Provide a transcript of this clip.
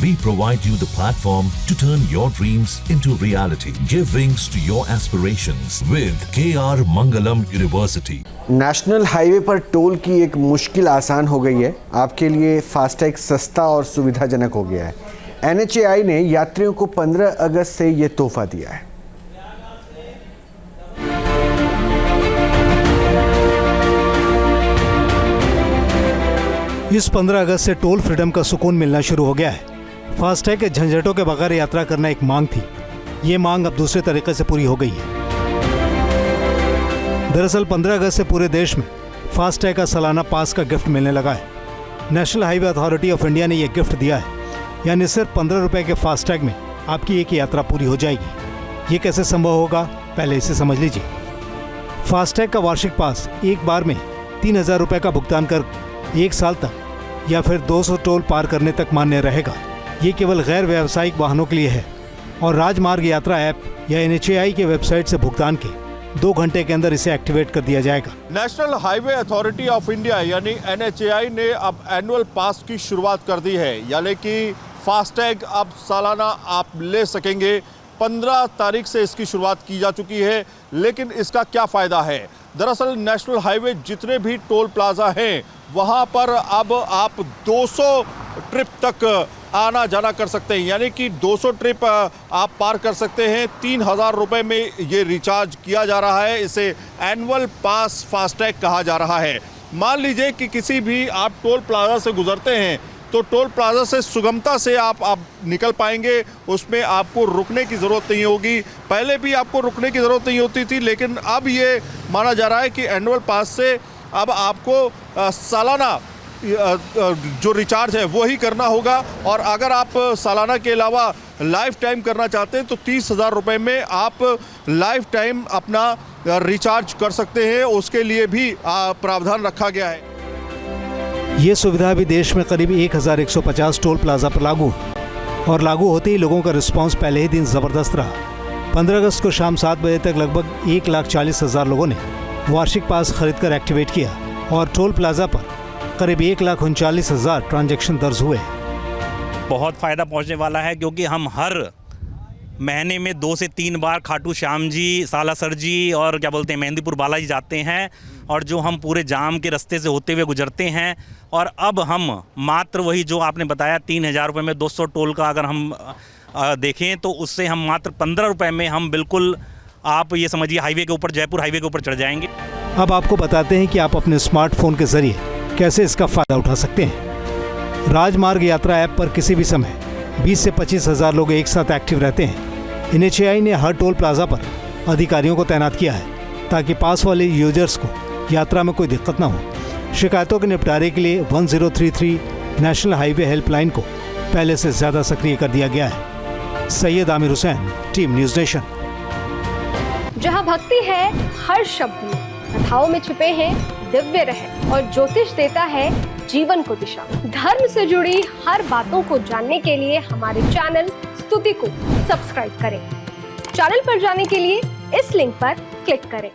We provide you the platform to turn your dreams into reality. Give wings to your aspirations with KR Mangalam University. National highway पर toll की एक मुश्किल आसान हो गई है। आपके लिए फास्टैग सस्ता और सुविधाजनक हो गया है। NHAI ने यात्रियों को 15 अगस्त से ये तोहफा दिया है। इस 15 अगस्त से टोल फ्रीडम का सुकून मिलना शुरू हो गया है। फास्टैग के झंझटों के बगैर यात्रा करना एक मांग थी। ये मांग अब दूसरे तरीके से पूरी हो गई है। दरअसल 15 अगस्त से पूरे देश में फास्टैग का सालाना पास का गिफ्ट मिलने लगा है। National highway authority of India ने यह गिफ्ट दिया है, यानी सिर्फ 15 रुपए के फास्टैग में आपकी एक यात्रा पूरी हो जाएगी। ये कैसे संभव होगा, पहले इसे समझ लीजिए। फास्टैग का वार्षिक पास एक बार में 3000 रुपए का भुगतान कर 1 साल तक या फिर 200 टोल पार करने तक मान्य रहेगा। ये केवल गैर व्यावसायिक वाहनों के लिए है और राजमार्ग यात्रा ऐप या NHAI के वेबसाइट से भुगतान के 2 घंटे के अंदर इसे एक्टिवेट कर दिया जाएगा। National highway authority of India यानी NHAI ने अब एनुअल पास की शुरुआत कर दी है, यानी कि फास्टैग अब सालाना आप ले सकेंगे। 15 तारीख से इसकी शुरुआत की जा चुकी है, लेकिन इसका क्या फ़ायदा है? दरअसल नेशनल हाईवे जितने भी टोल प्लाजा हैं वहाँ पर अब आप 200 ट्रिप तक आना जाना कर सकते हैं, यानी कि 200 ट्रिप आप पार कर सकते हैं। 3000 रुपये में ये रिचार्ज किया जा रहा है। इसे एनुअल पास फास्टैग कहा जा रहा है। मान लीजिए कि किसी भी आप टोल प्लाजा से गुजरते हैं तो टोल प्लाजा से सुगमता से आप निकल पाएंगे। उसमें आपको रुकने की ज़रूरत नहीं होगी। पहले भी आपको रुकने की ज़रूरत नहीं होती थी, लेकिन अब ये माना जा रहा है कि एनुअल पास से अब आपको सालाना जो रिचार्ज है वो ही करना होगा। और अगर आप सालाना के अलावा लाइफ टाइम करना चाहते हैं तो 30,000 रुपये में आप लाइफ टाइम अपना रिचार्ज कर सकते हैं। उसके लिए भी प्रावधान रखा गया है। ये सुविधा भी देश में करीब 1150 टोल प्लाजा पर लागू है और लागू होते ही लोगों का रिस्पांस पहले ही दिन ज़बरदस्त रहा। 15 अगस्त को शाम 7 बजे तक लगभग 1,40,000 लोगों ने वार्षिक पास खरीदकर एक्टिवेट किया और टोल प्लाजा पर करीब 1,39,000 ट्रांजैक्शन दर्ज हुए। बहुत फ़ायदा पहुंचने वाला है, क्योंकि हम हर महीने में 2 से 3 बार खाटू श्याम जी, सालासर जी और क्या बोलते हैं मेहंदीपुर बालाजी जाते हैं, और जो हम पूरे जाम के रास्ते से होते हुए गुजरते हैं। और अब हम मात्र वही जो आपने बताया 3000 रुपये में 200 टोल का अगर हम देखें तो उससे हम मात्र 15 रुपये में हम बिल्कुल आप ये समझिए हाईवे के ऊपर, जयपुर हाईवे के ऊपर चढ़ जाएंगे। अब आपको बताते हैं कि आप अपने स्मार्टफोन के जरिए कैसे इसका फ़ायदा उठा सकते हैं। राजमार्ग यात्रा ऐप पर किसी भी समय 20 से 25,000 लोग एक साथ एक्टिव रहते हैं। NHAI ने हर टोल प्लाजा पर अधिकारियों को तैनात किया है ताकि पास वाले यूजर्स को यात्रा में कोई दिक्कत ना हो। शिकायतों के निपटारे के लिए 1033 नेशनल हाईवे हेल्पलाइन को पहले से ज़्यादा सक्रिय कर दिया गया है। Syed Aamir Hussain, team news nation. जहाँ भक्ति है हर शब्द में, कथाओं में छुपे हैं दिव्य रहस्य और ज्योतिष देता है जीवन को दिशा। धर्म से जुड़ी हर बातों को जानने के लिए हमारे चैनल स्तुति को सब्सक्राइब करें। चैनल पर जाने के लिए इस लिंक पर क्लिक करें।